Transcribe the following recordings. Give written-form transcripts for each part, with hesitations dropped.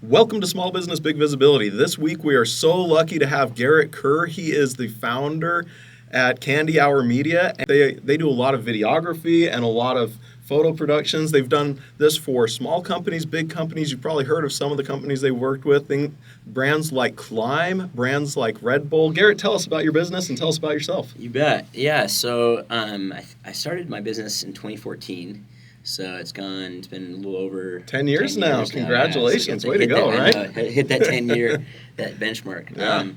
Welcome to Small Business Big Visibility. This week we are so lucky to have Garrett Kerr. He is the founder at Candy Hour Media. They do a lot of videography and a lot of photo productions. They've done this for small companies, big companies. You've probably heard of some of the companies they worked with. Brands like Klim, brands like Red Bull. Garrett, tell us about your business and tell us about yourself. You bet. Yeah, so I started my business in 2014. So it's been a little over 10 years now. Congratulations. Yeah, Way to go, right? Hit that 10-year that benchmark. Yeah.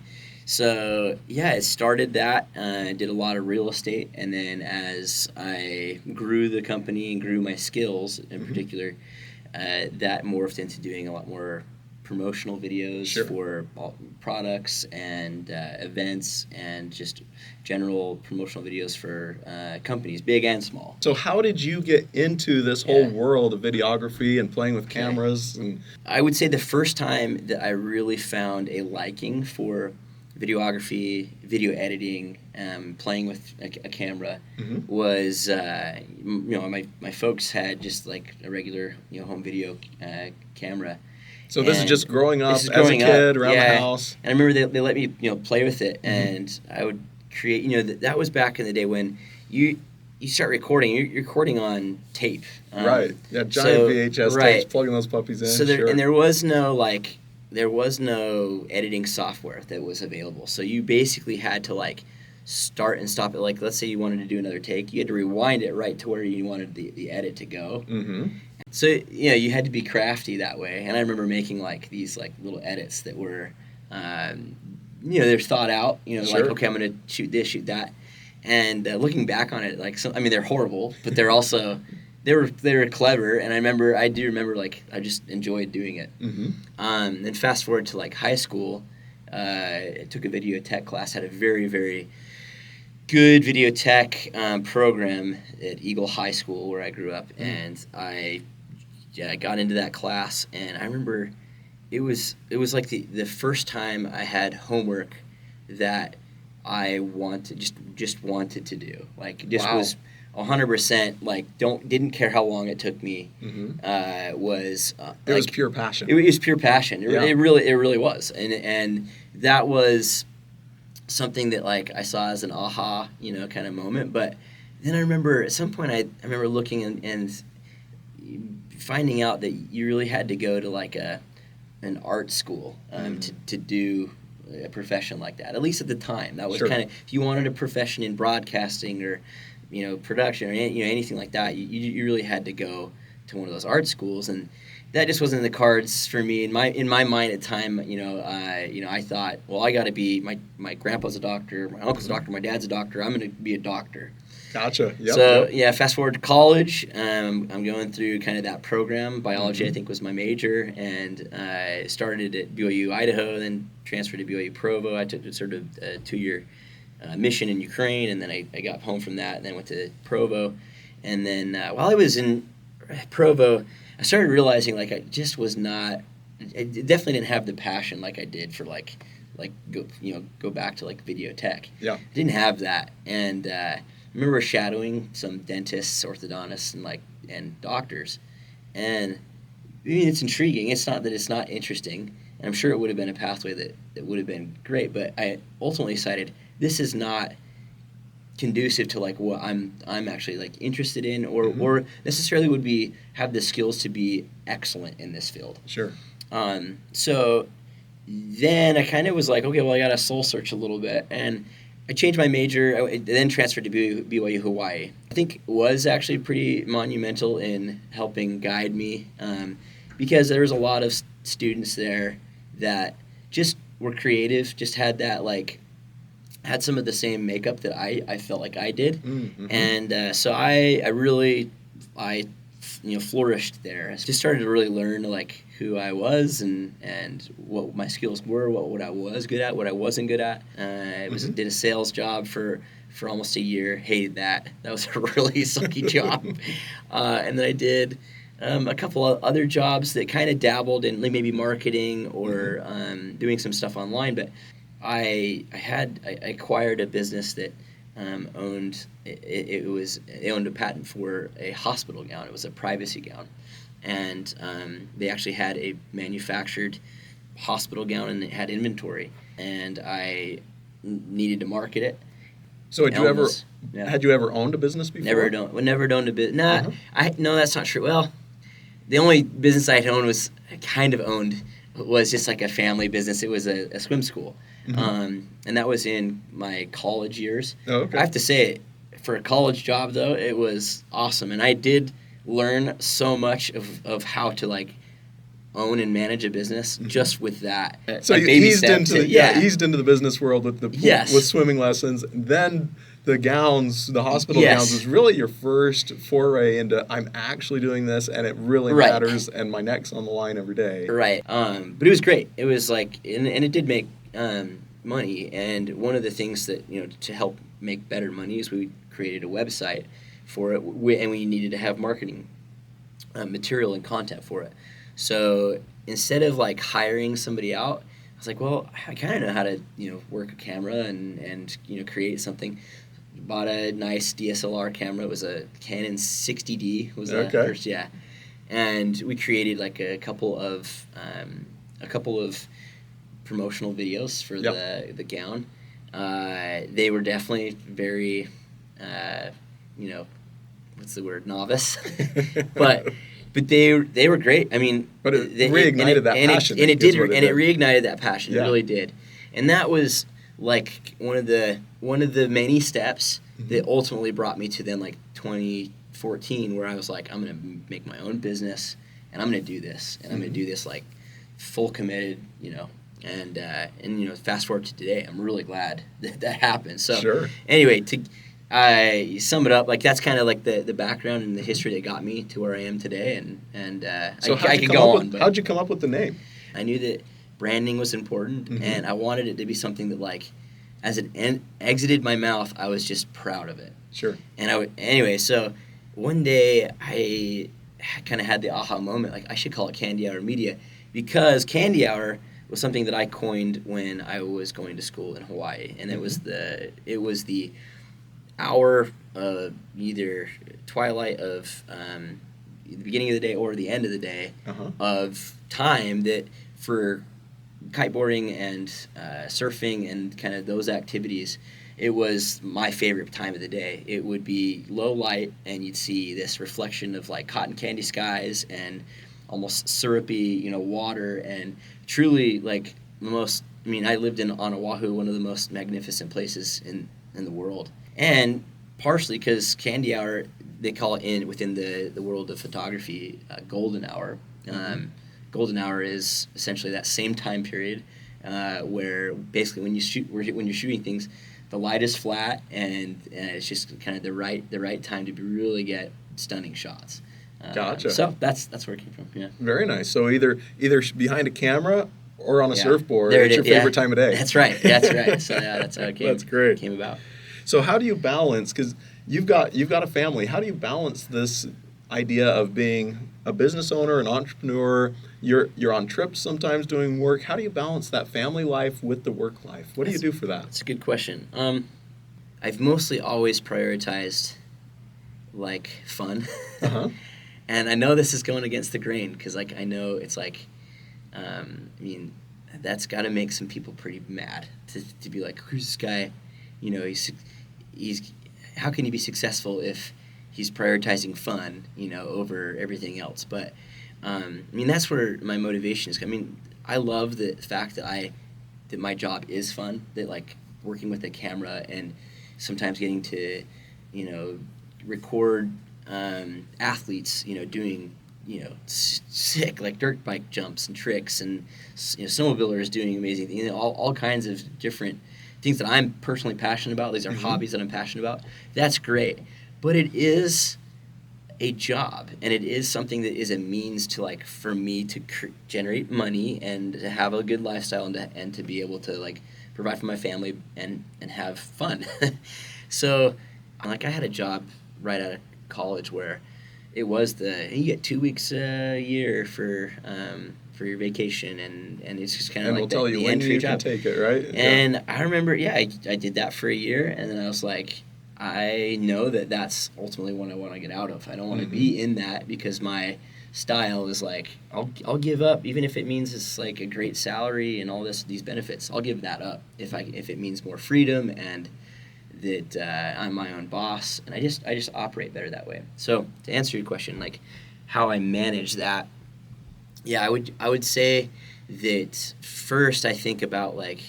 It started that. I did a lot of real estate. And then as I grew the company and grew my skills in particular, that morphed into doing a lot more promotional videos for products and events and just general promotional videos for companies, big and small. So how did you get into this whole world of videography and playing with cameras? I would say the first time that I really found a liking for videography, video editing, playing with a camera was, my folks had just like a regular, home video camera. So this is just growing up as a kid around the house. And I remember they let me, play with it, and I would create. That was back in the day when you start recording. You're recording on tape. Right. Yeah. Giant VHS tapes, plugging those puppies in. So there was no editing software that was available. So you basically had to start and stop it. Like, let's say you wanted to do another take, you had to rewind it right to where you wanted the edit to go. Mm-hmm. So, you had to be crafty that way. And I remember making these little edits that were, they're thought out, okay, I'm going to shoot this, shoot that. And looking back on it, they're horrible, but they're also, they were clever. And I do remember I just enjoyed doing it. Mm-hmm. Then fast forward to high school, I took a video tech class, had a very, very good video tech program at Eagle High School where I grew up, and I got into that class, and I remember it was like the first time I had homework that I just wanted to do. Was 100% didn't care how long it took me. Mm-hmm. It was pure passion. It was pure passion. It really was, and that was something that I saw as an aha, kind of moment. But then I remember at some point I remember looking and finding out that you really had to go to an art school to do a profession like that. At least at the time, that was kind of, if you wanted a profession in broadcasting or production or anything like that, you really had to go to one of those art schools, and that just wasn't in the cards for me. In my mind at the time, I thought, well, I got to be, my grandpa's a doctor, my uncle's a doctor, my dad's a doctor, I'm going to be a doctor. Gotcha. Yep, So fast forward to college, I'm going through kind of that program. Biology, I think, was my major, and I started at BYU, Idaho, then transferred to BYU Provo. I took sort of a 2-year mission in Ukraine, and then I got home from that, and then went to Provo. And then while I was in Provo, I started realizing I just was not. I definitely didn't have the passion like I did for go back to video tech. Yeah, I didn't have that, and I remember shadowing some dentists, orthodontists, and doctors, and it's intriguing. It's not that it's not interesting, and I'm sure it would have been a pathway that would have been great. But I ultimately decided this is not conducive to what I'm actually interested in or necessarily would have the skills to be excellent in this field. Sure. So then I kind of was okay, well, I got to soul search a little bit, and I changed my major. I then transferred to BYU Hawaii. I think it was actually pretty monumental in helping guide me because there was a lot of students there that just were creative, just had that had some of the same makeup that I felt like I did. Mm-hmm. And so I really flourished there. I just started to really learn who I was and what my skills were, what I was good at, what I wasn't good at. Did a sales job for almost a year. Hated that. That was a really sucky job. And then I did a couple of other jobs that kind of dabbled in like maybe marketing or doing some stuff online. But I acquired a business that owned a patent for a hospital gown. It was a privacy gown. and they actually had a manufactured hospital gown and it had inventory, and I needed to market it. So had you ever owned a business before? Never owned a business. No, that's not true. Well, the only business I owned was just like a family business. It was a swim school, and that was in my college years. Oh, okay. I have to say, for a college job though, it was awesome, and I did learn so much of how to like own and manage a business just with that. So like you baby eased steps into the business world with with swimming lessons. Then the hospital gowns was really your first foray into I'm actually doing this and it really matters and my neck's on the line every day. Right. But it was great. It was like, and it did make money. And one of the things that, to help make better money is we created a website for it, and we needed to have marketing material and content for it. So instead of like hiring somebody out, I was like, well, I kind of know how to, work a camera and create something. Bought a nice DSLR camera. It was a Canon 60D. Was the first, and we created like a couple of promotional videos for the gown. They were definitely very, what's the word, novice, but they were great. I mean, but it reignited that passion. And it reignited that passion. It really did, and that was like one of the many steps that ultimately brought me to then like 2014, where I was like, I'm gonna make my own business and I'm gonna do this, and I'm gonna do this like full committed, and fast forward to today, I'm really glad that happened. So anyway, to sum it up, like that's kind of like the background and the history that got me to where I am today, and so I could go on. How'd you come up with the name? I knew that branding was important, and I wanted it to be something that, like, as it exited my mouth, I was just proud of it. Sure. And anyway, so one day I kind of had the aha moment, like I should call it Candy Hour Media, because Candy Hour was something that I coined when I was going to school in Hawaii, and it was the hour of either twilight of the beginning of the day or the end of the day of time that for kiteboarding and surfing and kind of those activities, it was my favorite time of the day. It would be low light, and you'd see this reflection of like cotton candy skies and almost syrupy, water, and truly like the most. I mean, I lived on Oahu, one of the most magnificent places in the world, and partially because Candy Hour, they call it within the world of photography, golden hour. Golden hour is essentially that same time period where basically when you're shooting things, the light is flat and it's just kind of the right time to really get stunning shots. Gotcha. So that's where it came from. Yeah. Very nice. So either behind a camera or on a surfboard, it's your favorite time of day. That's right. So that's how it came about. So how do you balance? Because you've got a family. How do you balance this idea of being a business owner, an entrepreneur? You're on trips sometimes doing work. How do you balance that family life with the work life? What do you do for that? That's a good question. I've mostly always prioritized like fun, and I know this is going against the grain because like I know it's like, I mean, that's got to make some people pretty mad to be like, who's this guy? He's how can he be successful if he's prioritizing fun, over everything else? But I mean, that's where my motivation is. I mean, I love the fact that my job is fun. That like working with a camera and sometimes getting to, record athletes, doing, sick like dirt bike jumps and tricks, and snowmobilers doing amazing things. All kinds of different things that I'm personally passionate about. These are hobbies that I'm passionate about. That's great, but it is a job, and it is something that is a means to like for me to generate money and to have a good lifestyle and to be able to like provide for my family and have fun. So like I had a job right out of college where it was you get 2 weeks a year for your vacation, and it's just kind of like we'll tell you when you can take it, right? And I remember, I did that for a year, and then I was like, I know that's ultimately what I want to get out of. I don't want to be in that because my style is like I'll give up, even if it means it's like a great salary and all these benefits. I'll give that up if it means more freedom and that I'm my own boss, and I just operate better that way. So to answer your question, like how I manage that, yeah, I would say that first I think about like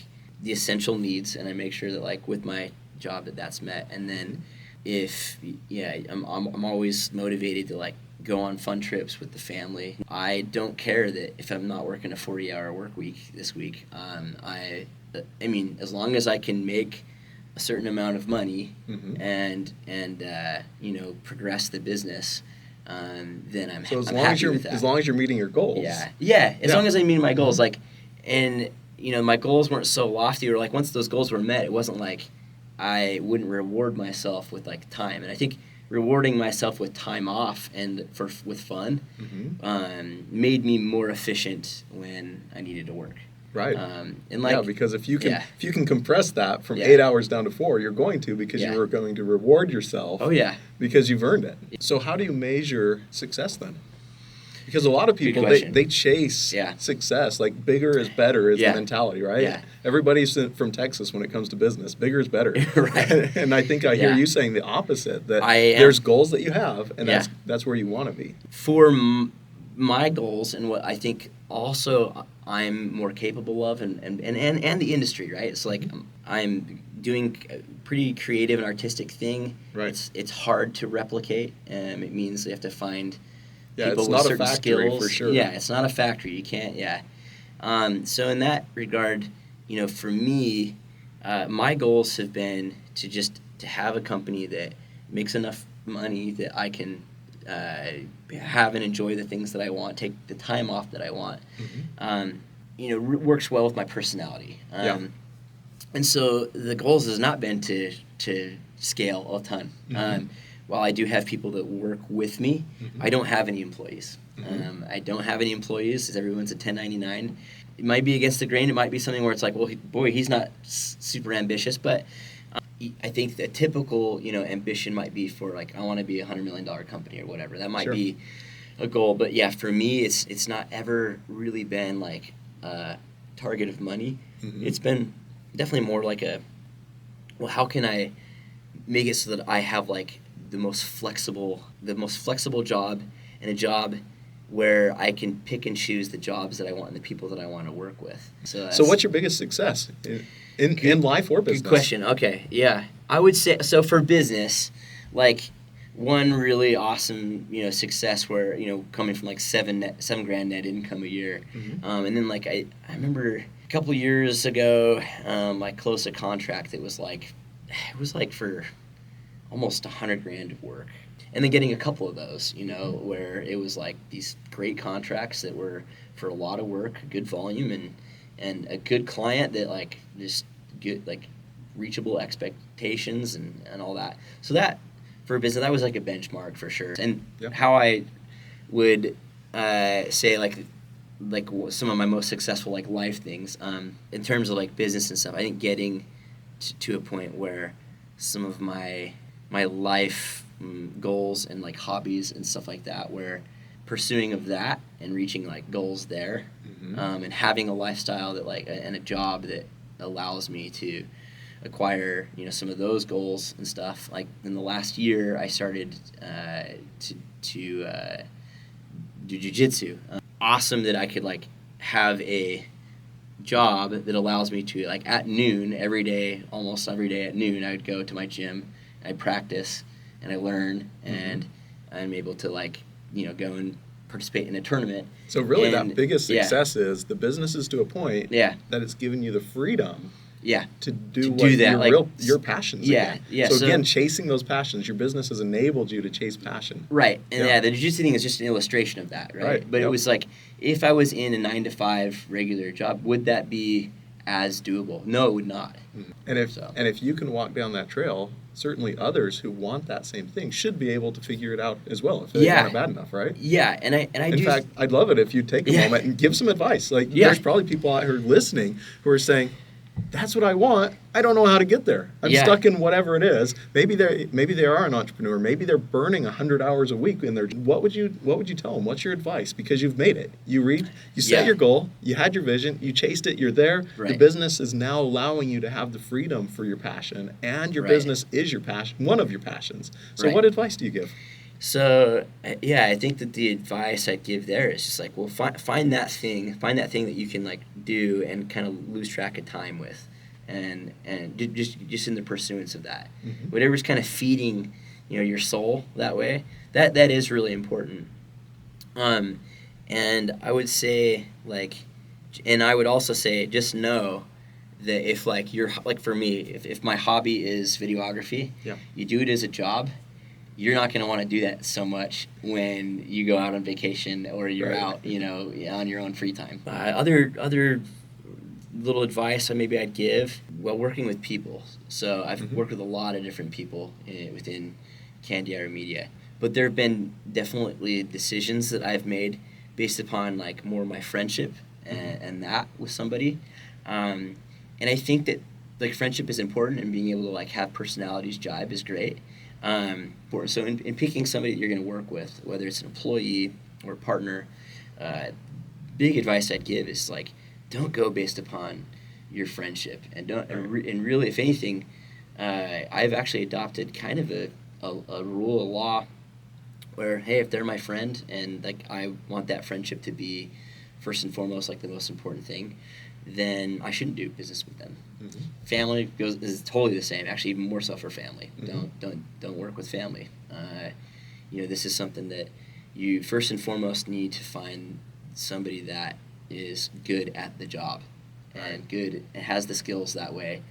the essential needs, and I make sure that like with my job that's met, and then I'm always motivated to like go on fun trips with the family. I don't care that if I'm not working a 40-hour work week this week. I mean, as long as I can make a certain amount of money and progress the business, then I'm happy with that. As long as you're meeting your goals. As long as I'm meeting my goals, like, and my goals weren't so lofty, or like once those goals were met, it wasn't like I wouldn't reward myself with like time. And I think rewarding myself with time off and with fun made me more efficient when I needed to work. Right. And like, because if you can compress that from 8 hours down to 4, you're going to, because you are going to reward yourself. Oh yeah. Because you've earned it. So how do you measure success then? Because a lot of people, they chase success. Like bigger is better is the mentality, right? Yeah. Everybody's from Texas when it comes to business. Bigger is better. Right. And I think I hear you saying the opposite, that there's goals that you have, and that's where you want to be. For my goals, and what I think also I'm more capable of, and the industry, right? It's like I'm doing a pretty creative and artistic thing. Right. It's hard to replicate. It means you have to find people it's with not certain a factory skills. for sure. Yeah, it's not a factory. You can't. So in that regard, for me, my goals have been to have a company that makes enough money that I can have and enjoy the things that I want, take the time off that I want. Works well with my personality. And so the goals has not been to scale a ton. While I do have people that work with me, I don't have any employees. I don't have any employees. Everyone's a 1099. It might be against the grain. It might be something where it's like, well, he's not super ambitious, but I think the typical, ambition might be for like, I want to be a $100 million company or whatever. That might be a goal. But yeah, for me, it's not ever really been like a target of money. It's been definitely more like how can I make it so that I have like the most flexible job, and a job where I can pick and choose the jobs that I want and the people that I want to work with. So what's your biggest success in life or business? Good question. Okay, yeah. I would say, so for business, like one really awesome, success where, coming from like $7,000 net income a year. And then like I remember a couple years ago, I closed a contract that was like for almost $100,000 of work. And then getting a couple of those, where it was like these great contracts that were for a lot of work, good volume, and a good client that like just good, like reachable expectations and all that. So that for a business, that was like a benchmark for sure. And how I would say like some of my most successful like life things, in terms of like business and stuff, I think getting to a point where some of my life goals and like hobbies and stuff like that, where pursuing of that and reaching like goals there, and having a lifestyle that like and a job that allows me to acquire some of those goals and stuff. Like in the last year, I started to do jiu-jitsu. Awesome that I could like have a job that allows me to like at noon every day, almost every day at noon, I would go to my gym, I practice, and I learn, and I'm able to like go and participate in a tournament. So really, that biggest success is the business is to a point that it's given you the freedom to do your passions. So again, chasing those passions, your business has enabled you to chase passion. Right, and the jiu-jitsu thing is just an illustration of that, right? But it was like, if I was in a 9-to-5 regular job, would that be as doable? No, it would not. And if you can walk down that trail, certainly others who want that same thing should be able to figure it out as well if they want it bad enough, right? Yeah, and I in fact, I'd love it if you take a moment and give some advice. Like there's probably people out here listening who are saying, that's what I want. I don't know how to get there. I'm Yeah. stuck in whatever it is. Maybe they are an entrepreneur. Maybe they're burning 100 hours a week in their. What would you tell them? What's your advice? Because you've made it. You set Yeah. your goal. You had your vision. You chased it. You're there. The Right. business is now allowing you to have the freedom for your passion, and your Right. business is your passion, one of your passions. So Right. what advice do you give? So yeah, I think that the advice I'd give there is just like, well, find that thing that you can like do and kind of lose track of time with, and just in the pursuance of that, whatever's kind of feeding, your soul that way. That is really important. And I would say and I would also say just know that if like you're like for me, if my hobby is videography, Yeah. you do it as a job. You're not going to want to do that so much when you go out on vacation or you're Right. out, on your own free time. Other little advice I'd give, working with people. So I've worked with a lot of different people within Candy Hour Media, but there have been definitely decisions that I've made based upon like more my friendship and that with somebody. And I think that like friendship is important, and being able to like have personalities jibe is great. So in picking somebody that you're going to work with, whether it's an employee or a partner, big advice I'd give is like, don't go based upon your friendship, and and really, if anything, I've actually adopted kind of a rule, a law, where hey, if they're my friend and like I want that friendship to be first and foremost like the most important thing, then I shouldn't do business with them. Family is totally the same. Actually, even more so for family. Don't work with family. This is something that you first and foremost need to find somebody that is good at the job and good and has the skills that way,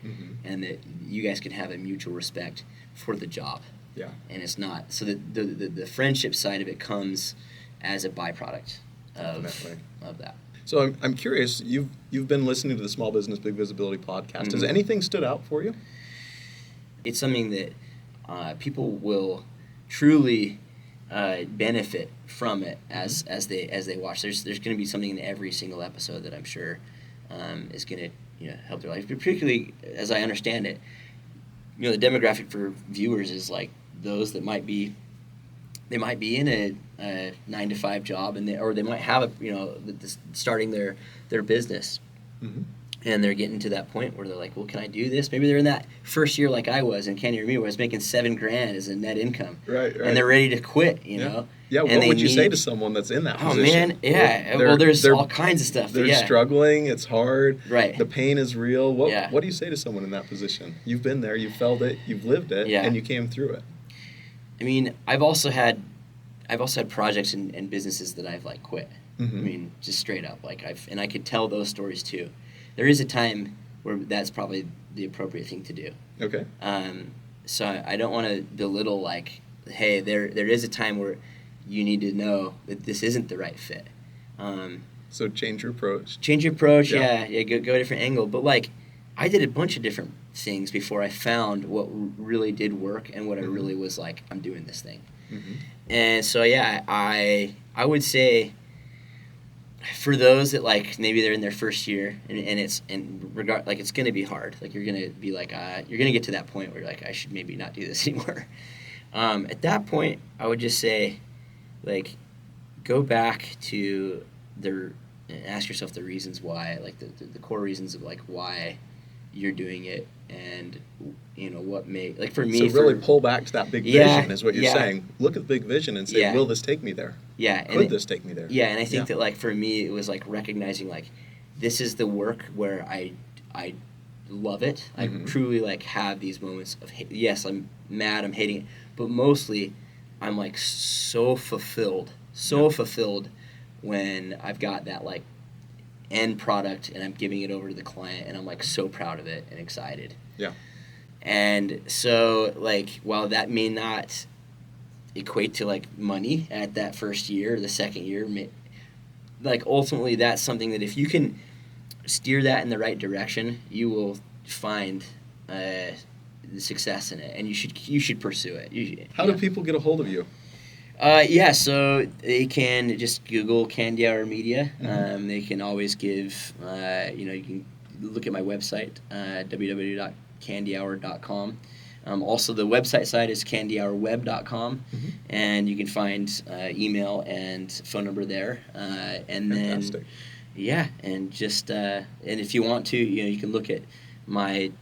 and that you guys can have a mutual respect for the job. Yeah. And it's not so that the friendship side of it comes as a byproduct of that. So I'm curious, you've been listening to the Small Business Big Visibility podcast. Has anything stood out for you? It's something that people will truly benefit from it as they watch. There's going to be something in every single episode that I'm sure is going to help their life. But particularly, as I understand it, the demographic for viewers is like those that might be in a 9-to-5 job, or they might have starting their business, and they're getting to that point where they're like, well, can I do this? Maybe they're in that first year like I was in Candy Hour Media, where I was making $7,000 as a net income, right, and they're ready to quit. Yeah. What would you say to someone that's in that position? Oh man, yeah. Well, there's all kinds of stuff. They're struggling. It's hard. Right. The pain is real. What do you say to someone in that position? You've been there. You've felt it. You've lived it. Yeah. And you came through it. I mean, I've also had projects and businesses that I've like quit. I mean, just straight up, and I could tell those stories too. There is a time where that's probably the appropriate thing to do. Okay. So I don't want to belittle like, hey, there is a time where you need to know that this isn't the right fit. So change your approach. Yeah, go a different angle. But like, I did a bunch of different things before I found what really did work and what I really was like, I'm doing this thing. And so yeah, I would say for those that like maybe they're in their first year and it's going to be hard. Like you're going to be like you're going to get to that point where you're like, I should maybe not do this anymore. At that point, I would just say like go back to and ask yourself the reasons why, like the core reasons of like why you're doing it, and what may like for me. So really pull back to that big vision is what you're saying. Look at the big vision and say, will this take me there? Yeah. Could this take me there? Yeah, and I think that like for me it was like recognizing like this is the work where I love it. I truly like have these moments of yes, I'm mad, I'm hating it, but mostly I'm like so fulfilled when I've got that like end product and I'm giving it over to the client and I'm like so proud of it and excited. Yeah. And so like while that may not equate to like money at that first year or the second year, like ultimately that's something that if you can steer that in the right direction, you will find the success in it, and you should pursue it. How do people get a hold of you? So they can just Google Candy Hour Media. They can always give, you can look at my website, www.candyhour.com. Also, the website site is candyhourweb.com, and you can find email and phone number there. And Fantastic. then, yeah, and just and if you want to, you can look at my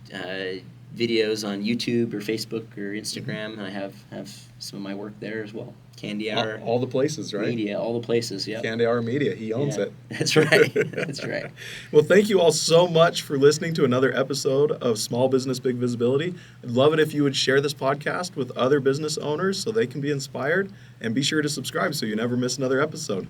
videos on YouTube or Facebook or Instagram. I have some of my work there as well. Candy Hour. All the places, right? Media, all the places, yeah. Candy Hour Media. He owns it. That's right. That's right. Well, thank you all so much for listening to another episode of Small Business Big Visibility. I'd love it if you would share this podcast with other business owners so they can be inspired, and be sure to subscribe so you never miss another episode.